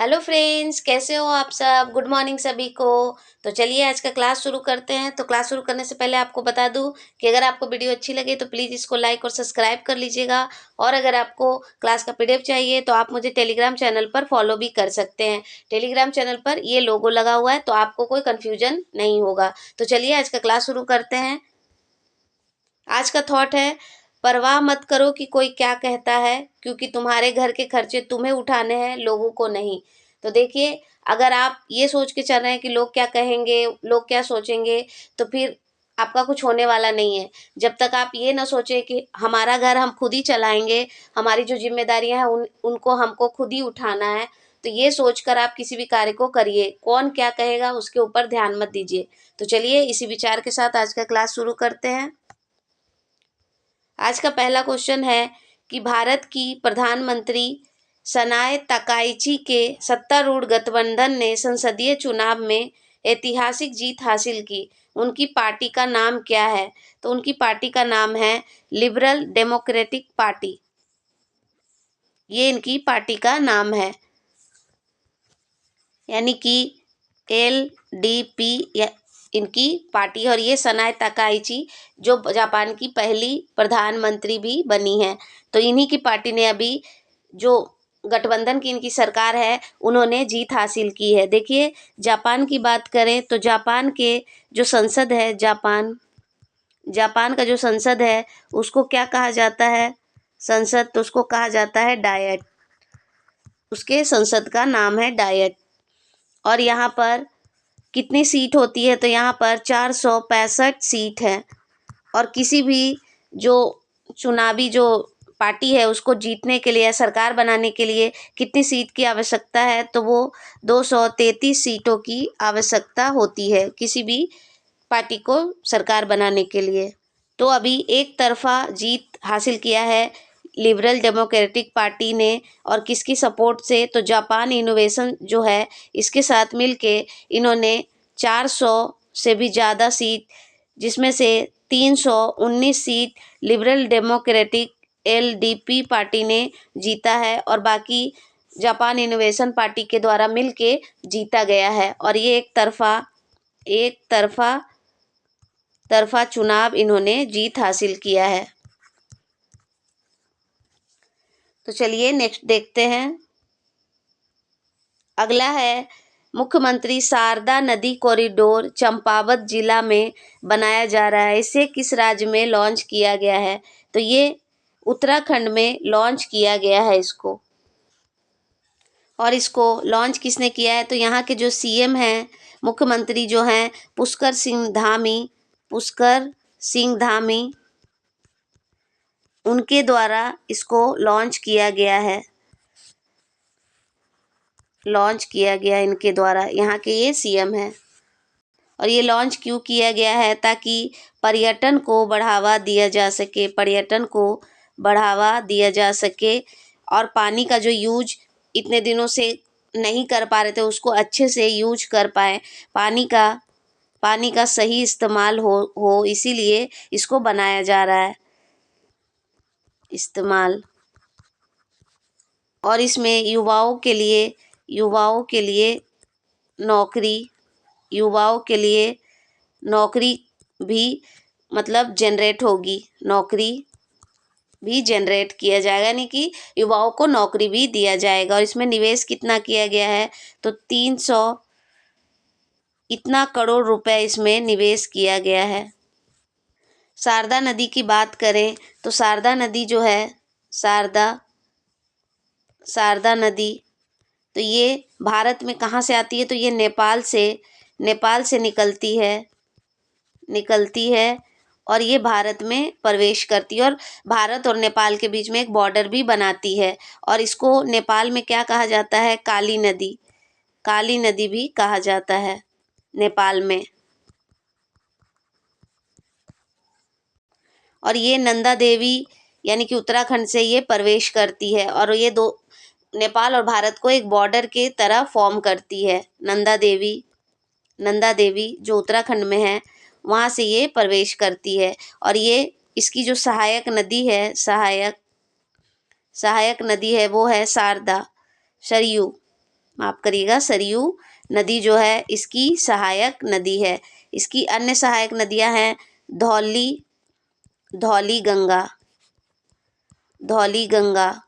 Hello friends, कैसे हो आप सब। गुड मॉर्निंग सभी को। तो चलिए आज का क्लास शुरू करते हैं। तो क्लास शुरू करने से पहले आपको बता दूं कि अगर आपको वीडियो अच्छी लगे तो प्लीज़ इसको लाइक और सब्सक्राइब कर लीजिएगा। और अगर आपको क्लास का पीडीएफ चाहिए तो आप मुझे टेलीग्राम चैनल पर फॉलो भी कर सकते हैं। टेलीग्राम चैनल पर ये लोगो लगा हुआ है तो आपको कोई कन्फ्यूजन नहीं होगा। तो चलिए आज का क्लास शुरू करते हैं। आज का थॉट है, परवाह मत करो कि कोई क्या कहता है, क्योंकि तुम्हारे घर के खर्चे तुम्हें उठाने हैं, लोगों को नहीं। तो देखिए, अगर आप ये सोच के चल रहे हैं कि लोग क्या कहेंगे, लोग क्या सोचेंगे, तो फिर आपका कुछ होने वाला नहीं है। जब तक आप ये ना सोचें कि हमारा घर हम खुद ही चलाएंगे, हमारी जो जिम्मेदारियां हैं उनको हमको खुद ही उठाना है, तो ये सोचकर आप किसी भी कार्य को करिए। कौन क्या कहेगा उसके ऊपर ध्यान मत दीजिए। तो चलिए इसी विचार के साथ आज का क्लास शुरू करते हैं। आज का पहला क्वेश्चन है कि भारत की प्रधानमंत्री सनाए तकाईची के सत्तारूढ़ गठबंधन ने संसदीय चुनाव में ऐतिहासिक जीत हासिल की। उनकी पार्टी का नाम क्या है? तो उनकी पार्टी का नाम है लिबरल डेमोक्रेटिक पार्टी। ये इनकी पार्टी का नाम है, यानी कि LDP या इनकी पार्टी। और ये सनाए तकाईची जो जापान की पहली प्रधानमंत्री भी बनी है। तो इन्हीं की पार्टी ने अभी जो गठबंधन की इनकी सरकार है उन्होंने जीत हासिल की है। देखिए, जापान की बात करें तो जापान के जो संसद है, जापान का जो संसद है उसको क्या कहा जाता है? संसद, तो उसको कहा जाता है डायट। उसके संसद का नाम है डायट। और यहाँ पर कितनी सीट होती है? तो यहाँ पर 465 सीट है। और किसी भी जो चुनावी जो पार्टी है उसको जीतने के लिए या सरकार बनाने के लिए कितनी सीट की आवश्यकता है? तो वो 233 सीटों की आवश्यकता होती है किसी भी पार्टी को सरकार बनाने के लिए। तो अभी एक तरफा जीत हासिल किया है लिबरल डेमोक्रेटिक पार्टी ने। और किसकी सपोर्ट से? तो जापान इनोवेशन जो है इसके साथ मिलके इन्होंने 400 से भी ज़्यादा सीट, जिसमें से 319 seat liberal democratic LDP party ने जीता है और बाकी जापान इनोवेशन पार्टी के द्वारा मिलके जीता गया है। और ये एक तरफा चुनाव इन्होंने जीत हासिल किया है। तो चलिए नेक्स्ट देखते हैं। अगला है, मुख्यमंत्री शारदा नदी कॉरिडोर चंपावत जिला में बनाया जा रहा है। इसे किस राज्य में लॉन्च किया गया है? तो ये उत्तराखंड में लॉन्च किया गया है इसको। और इसको लॉन्च किसने किया है? तो यहाँ के जो CM हैं, मुख्यमंत्री जो हैं पुष्कर सिंह धामी, उनके द्वारा इसको लॉन्च किया गया है। इनके द्वारा, यहाँ के ये CM हैं। और ये लॉन्च क्यों किया गया है? ताकि पर्यटन को बढ़ावा दिया जा सके और पानी का जो यूज इतने दिनों से नहीं कर पा रहे थे उसको अच्छे से यूज कर पाए, पानी का सही इस्तेमाल हो, इसीलिए इसको बनाया जा रहा है इस्तेमाल। और इसमें युवाओं के लिए नौकरी भी मतलब नौकरी भी जनरेट किया जाएगा, यानी कि युवाओं को नौकरी भी दिया जाएगा। और इसमें निवेश कितना किया गया है? तो 300 इतना करोड़ रुपए इसमें निवेश किया गया है। शारदा नदी की बात करें तो शारदा नदी जो है, शारदा नदी, तो ये भारत में कहाँ से आती है? तो ये नेपाल से निकलती है और ये भारत में प्रवेश करती है और भारत और नेपाल के बीच में एक बॉर्डर भी बनाती है। और इसको नेपाल में क्या कहा जाता है? काली नदी भी कहा जाता है नेपाल में। और ये नंदा देवी यानी कि उत्तराखंड से ये प्रवेश करती है और ये दो नेपाल और भारत को एक बॉर्डर के तरह फॉर्म करती है। नंदा देवी जो उत्तराखंड में है वहाँ से ये प्रवेश करती है। और ये इसकी जो सहायक नदी है वो है शारदा, माफ करिएगा, सरयू नदी जो है इसकी सहायक नदी है। इसकी अन्य सहायक नदियां हैं धौली धौली गंगा, धौली गंगा,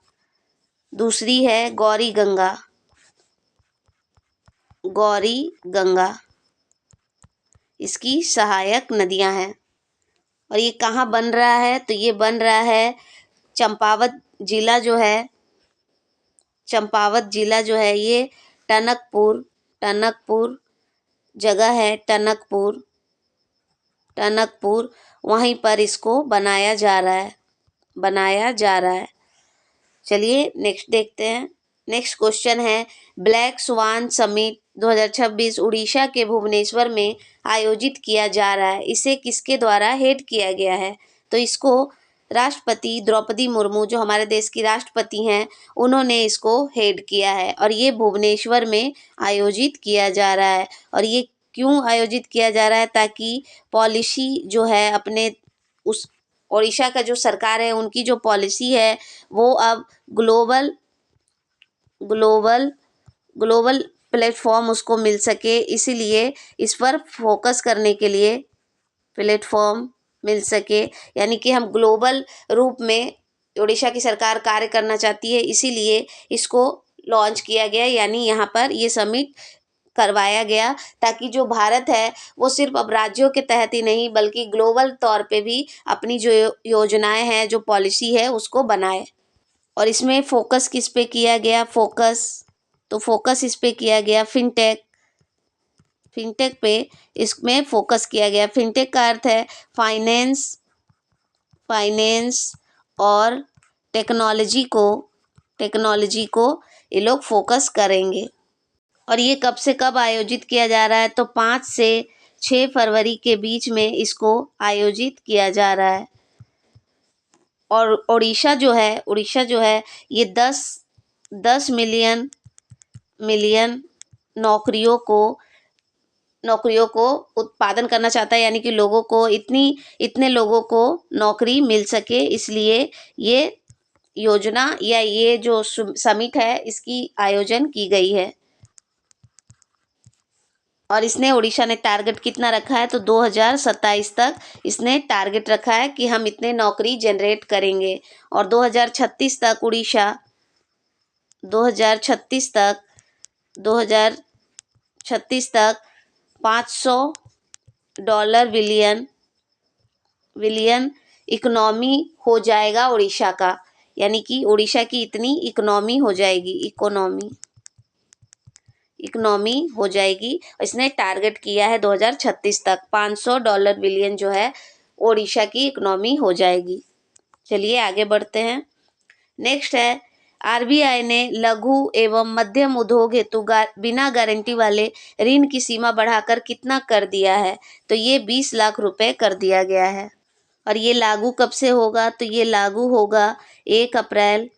दूसरी है गौरी गंगा, गौरी गंगा, इसकी सहायक नदियां हैं। और ये कहाँ बन रहा है? तो ये बन रहा है चंपावत जिला जो है, चंपावत जिला जो है ये टनकपुर, टनकपुर जगह है, टनकपुर, टनकपुर, वहीं पर इसको बनाया जा रहा है, बनाया जा रहा है। चलिए नेक्स्ट देखते हैं। नेक्स्ट क्वेश्चन है ब्लैक स्वान समिट 2026 उड़ीसा के भुवनेश्वर में आयोजित किया जा रहा है, इसे किसके द्वारा हेड किया गया है? तो इसको राष्ट्रपति द्रौपदी मुर्मू जो हमारे देश की राष्ट्रपति हैं उन्होंने इसको हेड किया है और ये भुवनेश्वर में आयोजित किया जा रहा है। और ये क्यों आयोजित किया जा रहा है? ताकि पॉलिसी जो है अपने उस ओडिशा का जो सरकार है उनकी जो पॉलिसी है वो अब ग्लोबल ग्लोबल ग्लोबल प्लेटफॉर्म उसको मिल सके, इसीलिए इस पर फोकस करने के लिए प्लेटफॉर्म मिल सके, यानी कि हम ग्लोबल रूप में उड़ीसा की सरकार कार्य करना चाहती है, इसीलिए इसको लॉन्च किया गया, यानी यहाँ पर ये समिट करवाया गया ताकि जो भारत है वो सिर्फ अब राज्यों के तहत ही नहीं बल्कि ग्लोबल तौर पे भी अपनी जो योजनाएं हैं, जो पॉलिसी है उसको बनाए। और इसमें फोकस किस पे किया गया? फोकस इस पे किया गया फिनटेक, फिनटेक पे इसमें फोकस किया गया। फिनटेक का अर्थ है फाइनेंस, फाइनेंस और टेक्नोलॉजी को ये लोग फोकस करेंगे। और ये कब से कब आयोजित किया जा रहा है? तो 5 से 6 फरवरी के बीच में इसको आयोजित किया जा रहा है। और उड़ीसा जो है ये 10 मिलियन नौकरियों को उत्पादन करना चाहता है, यानी कि लोगों को इतने लोगों को नौकरी मिल सके, इसलिए ये योजना या ये जो समिट है इसकी आयोजन की गई है। और इसने उड़ीसा ने टारगेट कितना रखा है? तो 2027 तक इसने टारगेट रखा है कि हम इतने नौकरी जनरेट करेंगे। और 2036 तक उड़ीसा 2036 तक $500 बिलियन इकोनॉमी हो जाएगा उड़ीसा का, यानी कि उड़ीसा की इतनी इकोनॉमी हो जाएगी, इकोनॉमी हो जाएगी। इसने टारगेट किया है 2036 तक $500 बिलियन जो है ओडिशा की इकोनॉमी हो जाएगी। चलिए आगे बढ़ते हैं। नेक्स्ट है आरबीआई ने लघु एवं मध्यम उद्योग हेतु बिना गारंटी वाले ऋण की सीमा बढ़ाकर कितना कर दिया है? तो ये 20 लाख रुपए कर दिया गया है। और ये लागू कब से होगा? तो ये लागू होगा 1 अप्रैल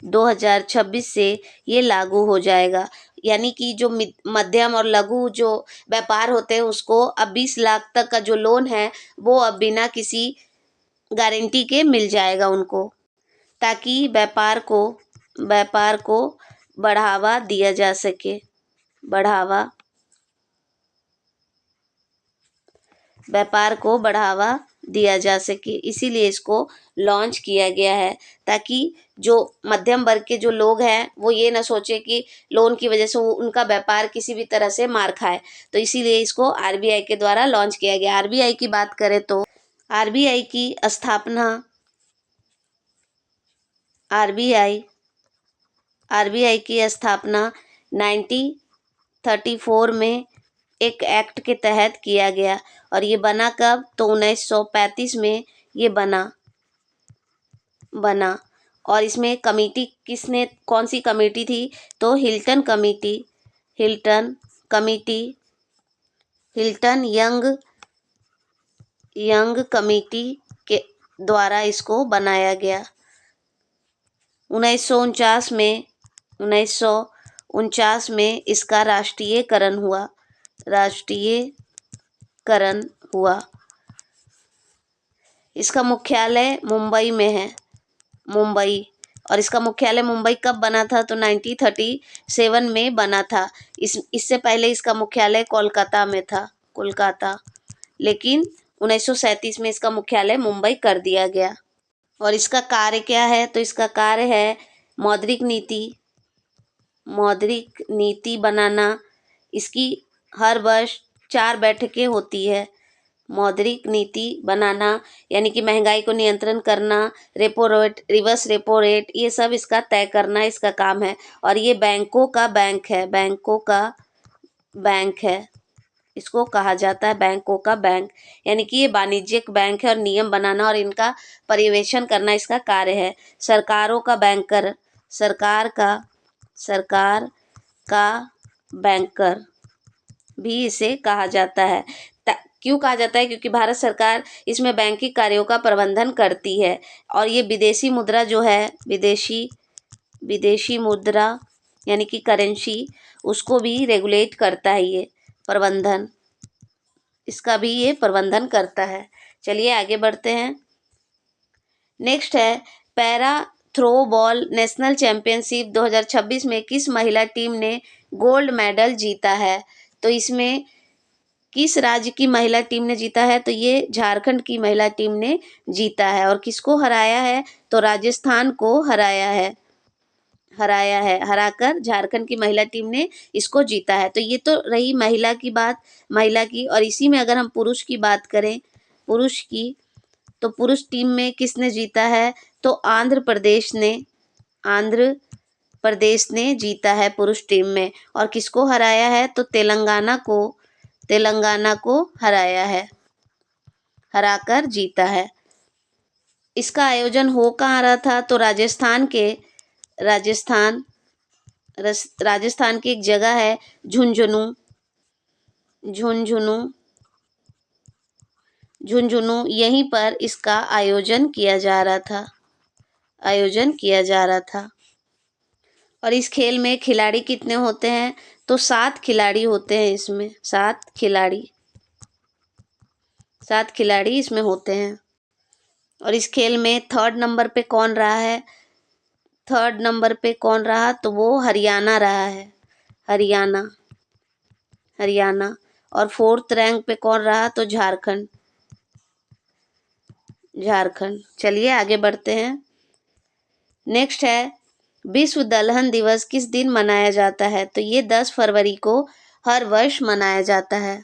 2026 से ये लागू हो जाएगा, यानी कि जो मध्यम और लघु जो व्यापार होते हैं उसको अब 20 लाख तक का जो लोन है वो अब बिना किसी गारंटी के मिल जाएगा उनको, ताकि व्यापार को बढ़ावा दिया जा सके, व्यापार को बढ़ावा दिया जा सके, इसीलिए इसको लॉन्च किया गया है, ताकि जो मध्यम वर्ग के जो लोग हैं वो ये ना सोचे कि लोन की वजह से उनका व्यापार किसी भी तरह से मार खाए। तो इसीलिए इसको आरबीआई के द्वारा लॉन्च किया गया। आरबीआई की बात करें तो आरबीआई की स्थापना आरबीआई की स्थापना 1934 में एक एक्ट के तहत किया गया। और ये बना कब? तो 1935 में ये बना। और इसमें कमेटी कौन सी कमेटी थी? तो हिल्टन यंग कमेटी के द्वारा इसको बनाया गया। 1949 में इसका राष्ट्रीयकरण हुआ। इसका मुख्यालय मुंबई में है, और इसका मुख्यालय मुंबई कब बना था? तो 1937 में बना था। इससे पहले इसका मुख्यालय कोलकाता में था, कोलकाता, लेकिन 1937 में इसका मुख्यालय मुंबई कर दिया गया। और इसका कार्य क्या है? तो इसका कार्य है मौद्रिक नीति बनाना। इसकी हर वर्ष 4 बैठकें होती है। मौद्रिक नीति बनाना यानी कि महंगाई को नियंत्रण करना, repo rate, reverse repo rate, ये सब इसका तय करना इसका काम है। और ये बैंकों का बैंक है, बैंकों का बैंक है, इसको कहा जाता है बैंकों का बैंक। यानी कि ये वाणिज्यिक बैंक है और नियम बनाना और इनका पर्यवेक्षण करना इसका कार्य है। सरकारों का बैंकर, सरकार का बैंकर भी इसे कहा जाता है। क्यों कहा जाता है? क्योंकि भारत सरकार इसमें बैंकिंग कार्यों का प्रबंधन करती है। और ये विदेशी मुद्रा जो है, विदेशी मुद्रा यानी कि करेंसी, उसको भी रेगुलेट करता है, ये प्रबंधन, इसका भी ये प्रबंधन करता है। चलिए आगे बढ़ते हैं। नेक्स्ट है para throw ball national championship 2026 में किस महिला टीम ने गोल्ड मेडल जीता है? तो इसमें किस राज्य की महिला टीम ने जीता है? तो ये झारखंड की महिला टीम ने जीता है। और किसको हराया है? तो राजस्थान को हराकर झारखंड की महिला टीम ने इसको जीता है। तो ये तो रही महिला की बात, महिला की। और इसी में अगर हम पुरुष की बात करें, पुरुष की, तो पुरुष टीम में किसने जीता है? तो आंध्र प्रदेश ने जीता है पुरुष टीम में। और किसको हराया है? तो तेलंगाना को हराकर जीता है। इसका आयोजन हो कहाँ रहा था? तो राजस्थान की एक जगह है झुंझुनू, यहीं पर इसका आयोजन किया जा रहा था। और इस खेल में खिलाड़ी कितने होते हैं? तो 7 खिलाड़ी होते हैं इसमें, 7 खिलाड़ी इसमें होते हैं। और इस खेल में थर्ड नंबर पे कौन रहा? तो वो हरियाणा रहा है, हरियाणा। और फोर्थ रैंक पे कौन रहा? तो झारखंड। चलिए आगे बढ़ते हैं। नेक्स्ट है विश्व दलहन दिवस किस दिन मनाया जाता है? तो ये 10 फरवरी को हर वर्ष मनाया जाता है।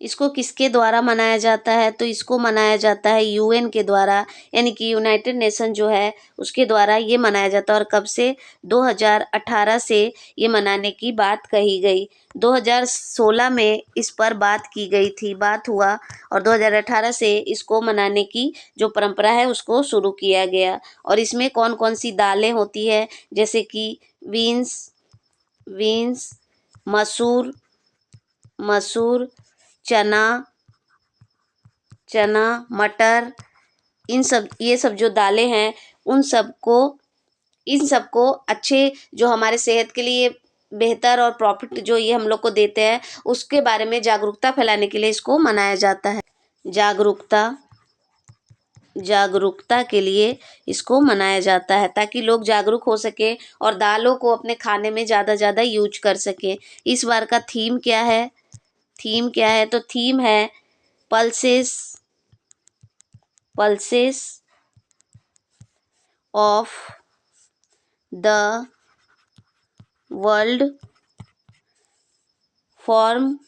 इसको किसके द्वारा मनाया जाता है? तो इसको मनाया जाता है यूएन के द्वारा, यानी कि यूनाइटेड नेशन जो है उसके द्वारा ये मनाया जाता है। और कब से? 2018 से ये मनाने की बात कही गई। 2016 में इस पर बात हुआ और 2018 से इसको मनाने की जो परंपरा है उसको शुरू किया गया। और इसमें कौन कौन सी दालें होती है? जैसे कि बीन्स, मसूर, चना, मटर, ये सब जो दालें हैं इन सबको अच्छे, जो हमारे सेहत के लिए बेहतर और प्रॉफिट जो ये हम लोग को देते हैं, उसके बारे में जागरूकता फैलाने के लिए इसको मनाया जाता है। जागरूकता के लिए इसको मनाया जाता है ताकि लोग जागरूक हो सके और दालों को अपने खाने में ज़्यादा यूज कर सके। इस बार का थीम क्या है? तो थीम है pulses of the world from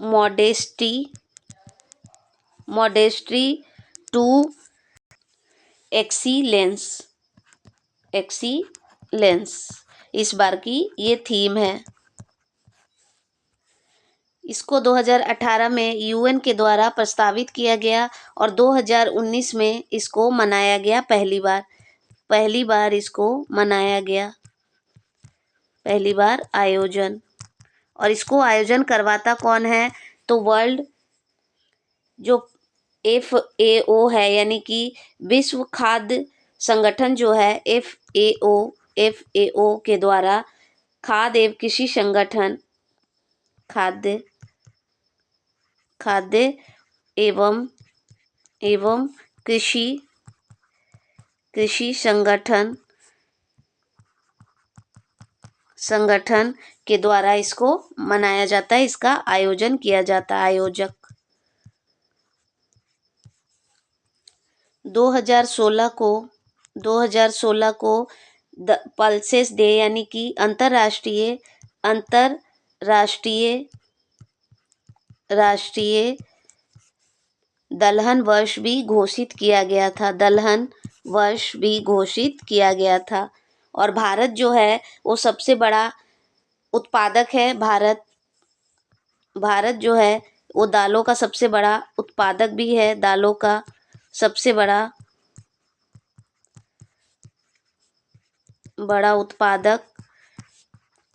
modesty to excellence. इस बार की ये थीम है। इसको 2018 में यूएन के द्वारा प्रस्तावित किया गया और 2019 में इसको मनाया गया पहली बार इसको मनाया गया, पहली बार आयोजन। और इसको आयोजन करवाता कौन है? तो वर्ल्ड जो FAO है, यानी कि विश्व खाद्य संगठन जो है, FAO के द्वारा खाद्य एवं कृषि कृषि संगठन के द्वारा इसको मनाया जाता है, इसका आयोजन किया जाता है। आयोजक 2016 को पल्सेस डे यानी कि अंतरराष्ट्रीय दलहन वर्ष भी घोषित किया गया था। दलहन वर्ष भी घोषित किया गया था। और भारत जो है वो सबसे बड़ा उत्पादक है। भारत जो है वो दालों का सबसे बड़ा उत्पादक भी है। दालों का सबसे बड़ा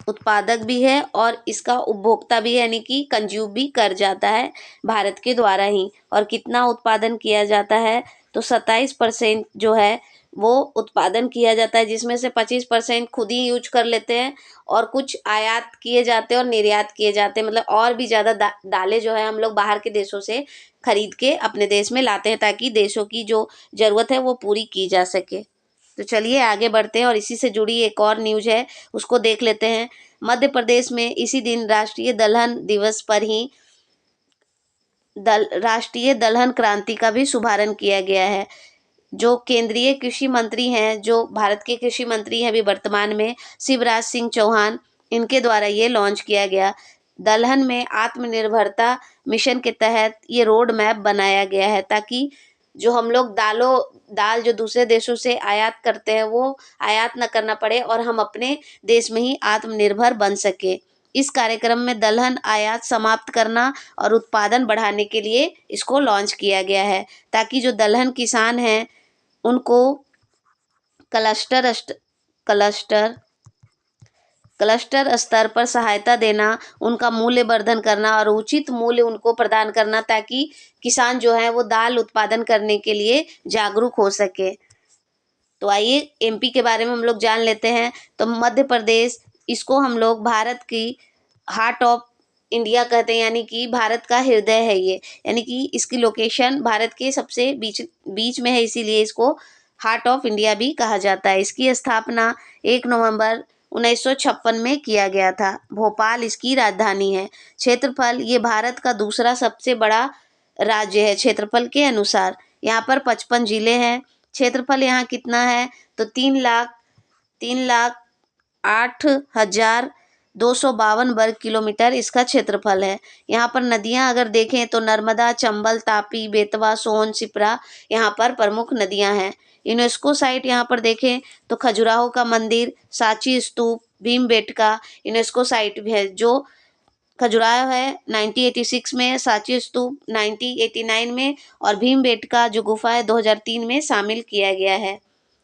उत्पादक भी है और इसका उपभोक्ता भी है, यानी कि कंज्यूम भी कर जाता है भारत के द्वारा ही। और कितना उत्पादन किया जाता है तो 27% जो है वो उत्पादन किया जाता है, जिसमें से 25% खुद ही यूज कर लेते हैं और कुछ आयात किए जाते हैं और निर्यात किए जाते हैं। मतलब और भी ज़्यादा दालें जो है हम लोग बाहर के देशों से खरीद के अपने देश में लाते हैं, ताकि देशों की जो ज़रूरत है वो पूरी की जा सके। तो चलिए आगे बढ़ते हैं और इसी से जुड़ी एक और न्यूज है, उसको देख लेते हैं। मध्य प्रदेश में इसी दिन राष्ट्रीय दलहन दिवस पर ही राष्ट्रीय दलहन क्रांति का भी शुभारंभ किया गया है। जो केंद्रीय कृषि मंत्री हैं, जो भारत के कृषि मंत्री हैं अभी वर्तमान में, शिवराज सिंह चौहान, इनके द्वारा ये लॉन्च किया गया। दलहन में आत्मनिर्भरता मिशन के तहत ये रोड मैप बनाया गया है, ताकि जो हम लोग दाल जो दूसरे देशों से आयात करते हैं वो आयात न करना पड़े और हम अपने देश में ही आत्मनिर्भर बन सके। इस कार्यक्रम में दलहन आयात समाप्त करना और उत्पादन बढ़ाने के लिए इसको लॉन्च किया गया है, ताकि जो दलहन किसान हैं उनको क्लस्टर क्लस्टर क्लस्टर स्तर पर सहायता देना, उनका मूल्य वर्धन करना और उचित मूल्य उनको प्रदान करना, ताकि किसान जो है वो दाल उत्पादन करने के लिए जागरूक हो सके। तो आइए एमपी के बारे में हम लोग जान लेते हैं। तो मध्य प्रदेश, इसको हम लोग भारत की हार्ट ऑफ इंडिया कहते हैं, यानी कि भारत का हृदय है ये, यानी कि इसकी लोकेशन भारत के सबसे बीच बीच में है, इसीलिए इसको हार्ट ऑफ इंडिया भी कहा जाता है। इसकी स्थापना 1 नवंबर 1956 में किया गया था। भोपाल इसकी राजधानी है। क्षेत्रफल, ये भारत का दूसरा सबसे बड़ा राज्य है क्षेत्रफल के अनुसार। यहाँ पर 55 जिले हैं। क्षेत्रफल यहाँ कितना है तो 3,08,252 वर्ग किलोमीटर इसका क्षेत्रफल है। यहाँ पर नदियाँ अगर देखें तो नर्मदा, चंबल, तापी, बेतवा, सोन, शिप्रा यहाँ पर प्रमुख नदियाँ हैं। यूनेस्को साइट यहाँ पर देखें तो खजुराहो का मंदिर, सांची स्तूप, भीमबेटका यूनेस्को साइट भी है। जो खजुराहो है 1986 में, सांची स्तूप 1989 में और भीमबेटका जो गुफा है 2003 में शामिल किया गया है।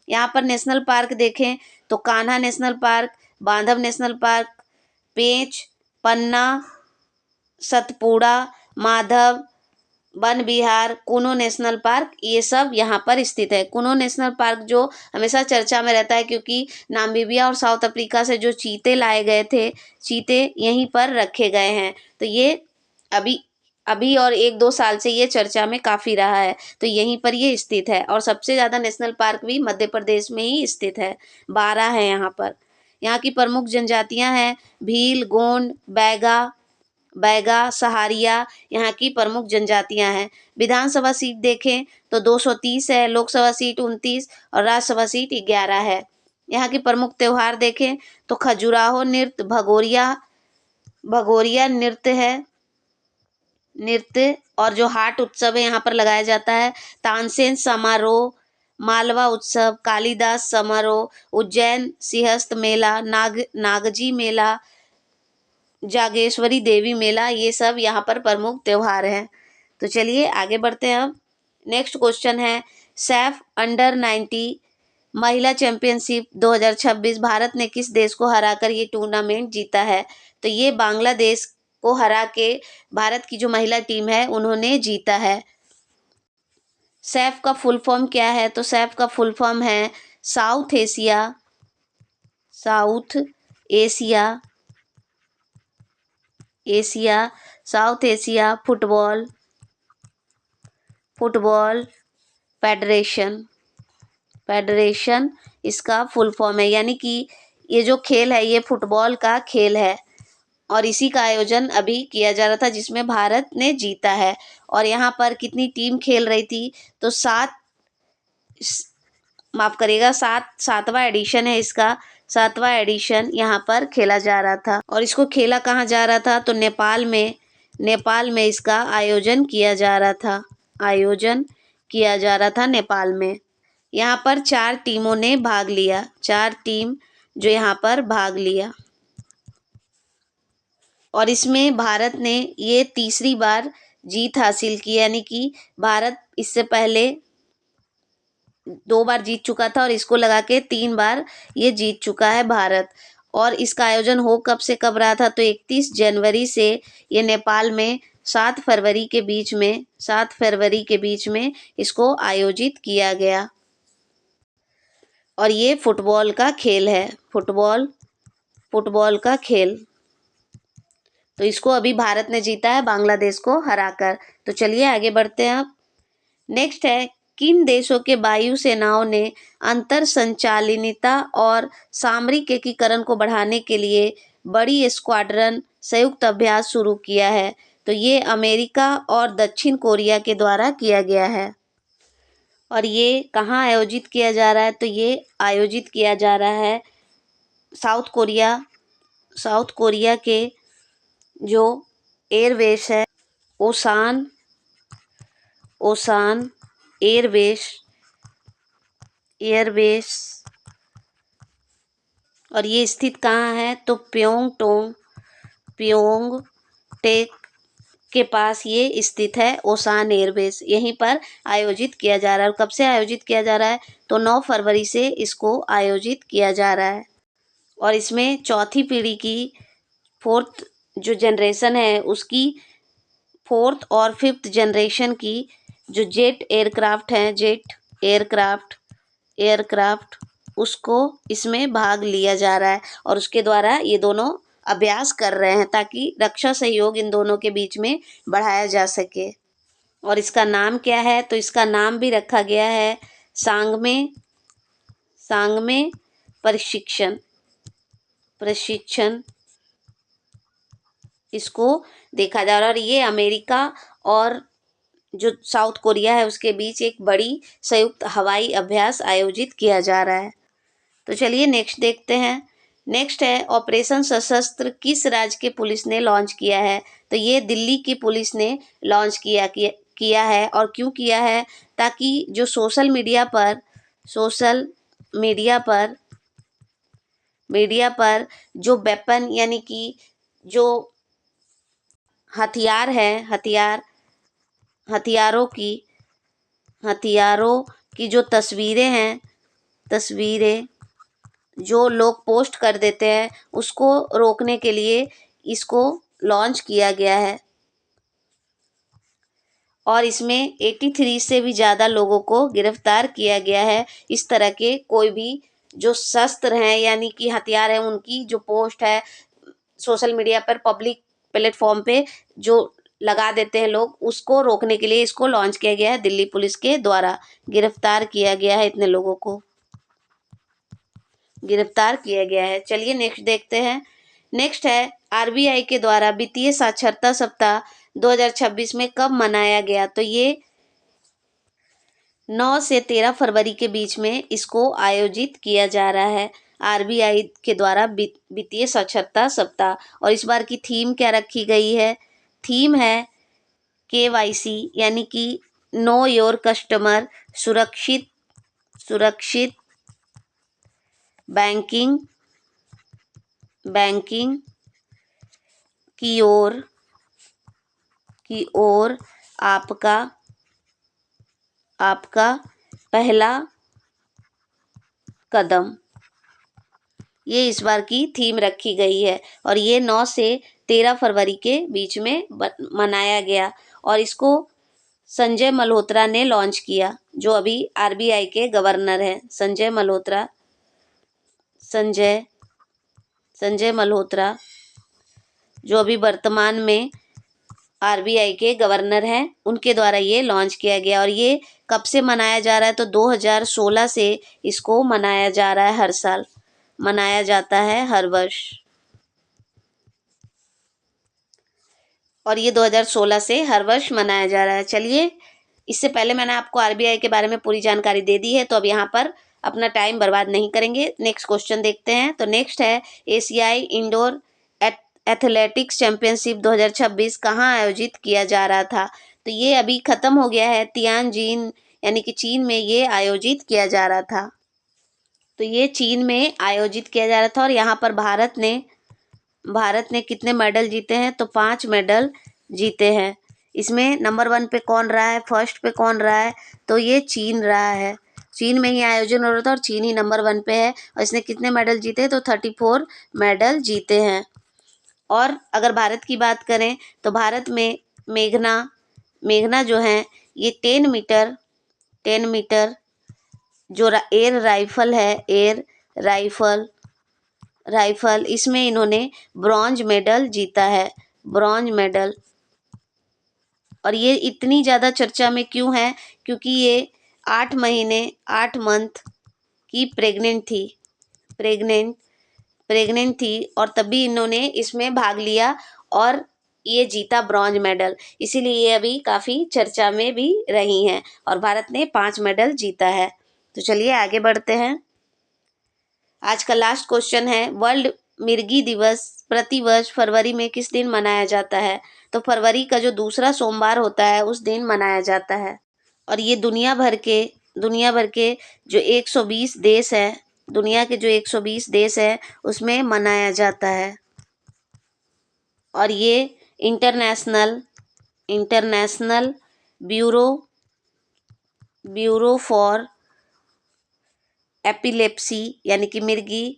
यहाँ पर नेशनल पार्क देखें तो कान्हा नेशनल पार्क, बांधव नेशनल पार्क, पेंच, पन्ना, सतपुड़ा, माधव वन विहार, कुनो नेशनल पार्क, ये सब यहाँ पर स्थित है। कुनो नेशनल पार्क जो हमेशा चर्चा में रहता है, क्योंकि नामीबिया और साउथ अफ्रीका से जो चीते लाए गए थे, चीते यहीं पर रखे गए हैं। तो ये अभी अभी और 1-2 साल से ये चर्चा में काफ़ी रहा है। तो यहीं पर ये स्थित है और सबसे ज़्यादा नेशनल पार्क भी मध्य प्रदेश में ही स्थित है, 12 है यहाँ पर। यहाँ की प्रमुख जनजातियाँ हैं भील, गोंड, बैगा, सहारिया, यहाँ की प्रमुख जनजातियां हैं। विधानसभा सीट देखें तो 230 है, लोकसभा सीट 29 और राज्यसभा सीट 11 है। यहाँ की प्रमुख त्योहार देखें तो खजुराहो नृत्य, भगोरिया नृत्य और जो हाट उत्सव है यहाँ पर लगाया जाता है। तानसेन समारोह, मालवा उत्सव, कालिदास समारोह, उज्जैन सिंहस्थ मेला, नागजी मेला, जागेश्वरी देवी मेला, ये सब यहाँ पर प्रमुख त्योहार हैं। तो चलिए आगे बढ़ते हैं। अब नेक्स्ट क्वेश्चन है, सैफ अंडर-19 महिला चैंपियनशिप 2026 भारत ने किस देश को हराकर ये टूर्नामेंट जीता है? तो ये बांग्लादेश को हरा के भारत की जो महिला टीम है उन्होंने जीता है। सैफ का फुल फॉर्म क्या है? तो सैफ का फुल फॉर्म है south Asia football federation. Federation इसका फुल फॉर्म है, यानी कि ये जो खेल है ये फुटबॉल का खेल है और इसी का आयोजन अभी किया जा रहा था जिसमें भारत ने जीता है। और यहाँ पर कितनी टीम खेल रही थी, तो माफ करिएगा, सातवां एडिशन है इसका। सातवां एडिशन यहाँ पर खेला जा रहा था और इसको खेला कहाँ जा रहा था, तो नेपाल में इसका आयोजन किया जा रहा था। नेपाल में। यहाँ पर 4 टीमों ने भाग लिया, 4 टीम जो यहाँ पर भाग लिया और इसमें भारत ने ये तीसरी बार जीत हासिल की, यानी कि भारत इससे पहले 2 बार जीत चुका था और इसको लगा के 3 बार ये जीत चुका है भारत। और इसका आयोजन हो कब से कब रहा था, तो 31 जनवरी से ये नेपाल में 7 फरवरी के बीच में इसको आयोजित किया गया। और ये फुटबॉल का खेल है, फुटबॉल का खेल। तो इसको अभी भारत ने जीता है बांग्लादेश को हराकर। तो चलिए आगे बढ़ते हैं अब। नेक्स्ट है, किन देशों के वायु सेनाओं ने अंतर संचालनीयता और सामरिक एकीकरण को बढ़ाने के लिए बड़ी स्क्वाड्रन संयुक्त अभ्यास शुरू किया है, तो ये अमेरिका और दक्षिण कोरिया के द्वारा किया गया है। और ये कहाँ आयोजित किया जा रहा है, तो ये आयोजित किया जा रहा है साउथ कोरिया के जो एयरबेस है, ओसान एयरबेस। और ये स्थित कहाँ है, तो प्योंग टेक के पास ये स्थित है ओसान एयरबेस। यहीं पर आयोजित किया जा रहा है। और कब से आयोजित किया जा रहा है, तो 9 फरवरी से इसको आयोजित किया जा रहा है। और इसमें चौथी पीढ़ी की 4th जो जनरेशन है उसकी 4th और 5th जनरेशन की जो जेट एयरक्राफ्ट उसको इसमें भाग लिया जा रहा है और उसके द्वारा ये दोनों अभ्यास कर रहे हैं ताकि रक्षा सहयोग इन दोनों के बीच में बढ़ाया जा सके। और इसका नाम क्या है, तो इसका नाम भी रखा गया है सांगमे प्रशिक्षण इसको देखा जा रहा है। और ये अमेरिका और जो साउथ कोरिया है उसके बीच एक बड़ी संयुक्त हवाई अभ्यास आयोजित किया जा रहा है। तो चलिए नेक्स्ट देखते हैं। नेक्स्ट है, ऑपरेशन सशस्त्र किस राज्य के पुलिस ने लॉन्च किया है, तो ये दिल्ली की पुलिस ने लॉन्च किया है। और क्यों किया है, ताकि जो सोशल मीडिया पर जो वेपन यानी कि जो हथियार है, हथियारों की जो तस्वीरें जो लोग पोस्ट कर देते हैं उसको रोकने के लिए इसको लॉन्च किया गया है। और इसमें 83 से भी ज़्यादा लोगों को गिरफ्तार किया गया है। इस तरह के कोई भी जो शस्त्र हैं यानी कि हथियार हैं उनकी जो पोस्ट है सोशल मीडिया पर पब्लिक प्लेटफॉर्म पे जो लगा देते हैं लोग, उसको रोकने के लिए इसको लॉन्च किया गया है। दिल्ली पुलिस के द्वारा गिरफ्तार किया गया है, इतने लोगों को गिरफ्तार किया गया है। चलिए नेक्स्ट देखते हैं। नेक्स्ट है, आरबीआई के द्वारा वित्तीय साक्षरता सप्ताह 2026 में कब मनाया गया, तो ये 9 से 13 फरवरी के बीच में इसको आयोजित किया जा रहा है आरबीआई के द्वारा वित्तीय साक्षरता सप्ताह। और इस बार की थीम क्या रखी गई है, थीम है केवाईसी यानी कि नो योर कस्टमर, सुरक्षित बैंकिंग की ओर आपका पहला कदम, ये इस बार की थीम रखी गई है। और ये 9 से 13 फरवरी के बीच में मनाया गया और इसको संजय मल्होत्रा ने लॉन्च किया, जो अभी आरबीआई के गवर्नर हैं। संजय मल्होत्रा जो अभी वर्तमान में आरबीआई के गवर्नर हैं उनके द्वारा ये लॉन्च किया गया। और ये कब से मनाया जा रहा है, तो 2016 से इसको मनाया जा रहा है, हर साल मनाया जाता है, हर वर्ष। और ये 2016 से हर वर्ष मनाया जा रहा है। चलिए, इससे पहले मैंने आपको आरबीआई के बारे में पूरी जानकारी दे दी है, तो अब यहाँ पर अपना टाइम बर्बाद नहीं करेंगे। नेक्स्ट क्वेश्चन देखते हैं। तो नेक्स्ट है, एशियाई इंडोर एथलेटिक्स चैंपियनशिप 2026 कहाँ आयोजित किया जा रहा था। तो ये अभी खत्म हो गया है, तियानजिन यानी कि चीन में ये आयोजित किया जा रहा था। तो ये चीन में आयोजित किया जा रहा था। और यहाँ पर भारत ने कितने मेडल जीते हैं, तो 5 मेडल जीते हैं। इसमें नंबर 1 पे कौन रहा है, फर्स्ट पे कौन रहा है, तो ये चीन रहा है। चीन में ही आयोजन हो रहा था और चीन ही नंबर 1 पे है। और इसने कितने मेडल जीते हैं, तो 34 मेडल जीते हैं। और अगर भारत की बात करें तो भारत में मेघना जो है ये 10 मीटर जो एयर राइफल है, एयर राइफल इसमें इन्होंने ब्रॉन्ज मेडल जीता है, ब्रॉन्ज मेडल। और ये इतनी ज़्यादा चर्चा में क्यों है, क्योंकि ये 8 मंथ की प्रेग्नेंट थी और तभी इन्होंने इसमें भाग लिया और ये जीता ब्रॉन्ज मेडल। इसीलिए ये अभी काफ़ी चर्चा में भी रही हैं और भारत ने 5 मेडल जीता है। तो चलिए आगे बढ़ते हैं। आज का लास्ट क्वेश्चन है, वर्ल्ड मिर्गी दिवस प्रतिवर्ष फरवरी में किस दिन मनाया जाता है। तो फरवरी का जो दूसरा सोमवार होता है उस दिन मनाया जाता है। और ये दुनिया भर के जो 120 देश है, दुनिया के जो 120 देश है उसमें मनाया जाता है। और ये इंटरनेशनल ब्यूरो फॉर एपिलेप्सी यानी कि मिर्गी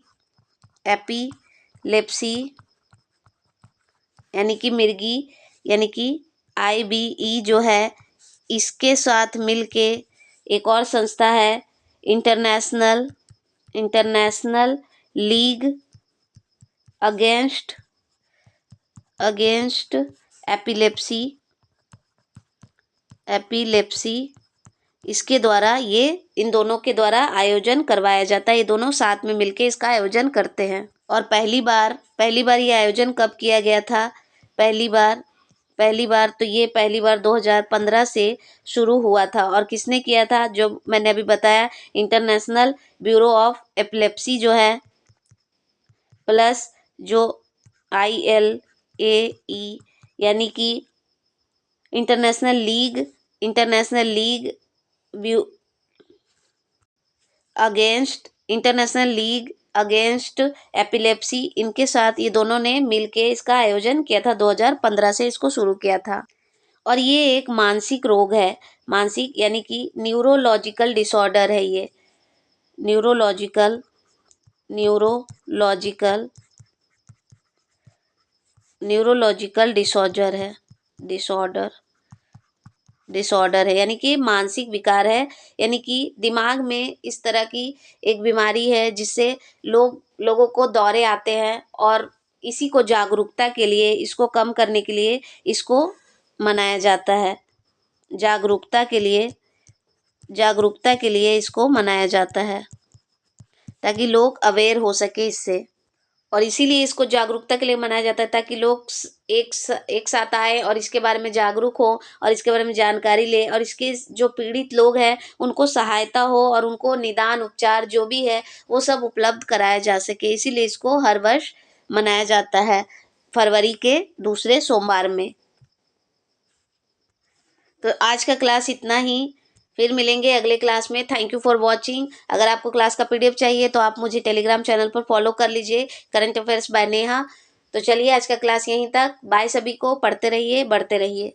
एपिलेप्सी यानी कि IBE जो है, इसके साथ मिलके एक और संस्था है, इंटरनेशनल लीग अगेंस्ट एपिलेप्सी इसके द्वारा इन दोनों के द्वारा आयोजन करवाया जाता है। ये दोनों साथ में मिलके इसका आयोजन करते हैं। और पहली बार ये आयोजन कब किया गया था, पहली बार 2015 से शुरू हुआ था। और किसने किया था, जो मैंने अभी बताया, इंटरनेशनल ब्यूरो ऑफ एपिलेप्सी जो है, प्लस जो ILAE यानी कि इंटरनेशनल लीग अगेंस्ट एपिलेप्सी, इनके साथ ये दोनों ने मिलके इसका आयोजन किया था। 2015 से इसको शुरू किया था। और ये एक मानसिक रोग है, मानसिक यानी कि न्यूरोलॉजिकल डिसऑर्डर है। ये न्यूरोलॉजिकल डिसऑर्डर है यानी कि मानसिक विकार है। यानी कि दिमाग में इस तरह की एक बीमारी है जिससे लोगों को दौरे आते हैं। और इसी को जागरूकता के लिए, इसको कम करने के लिए इसको मनाया जाता है। जागरूकता के लिए इसको मनाया जाता है ताकि लोग अवेयर हो सके इससे। और इसीलिए इसको जागरूकता के लिए मनाया जाता है ताकि लोग एक साथ आए और इसके बारे में जागरूक हो और इसके बारे में जानकारी ले और इसके जो पीड़ित लोग हैं उनको सहायता हो और उनको निदान उपचार जो भी है वो सब उपलब्ध कराया जा सके। इसीलिए इसको हर वर्ष मनाया जाता है फरवरी के दूसरे सोमवार में। तो आज का क्लास इतना ही, फिर मिलेंगे अगले क्लास में। Thank you for watching. अगर आपको क्लास का PDF चाहिए तो आप मुझे टेलीग्राम चैनल पर फॉलो कर लीजिए, करंट अफेयर्स बाय नेहा। तो चलिए आज का क्लास यहीं तक। बाय सभी को, पढ़ते रहिए, बढ़ते रहिए।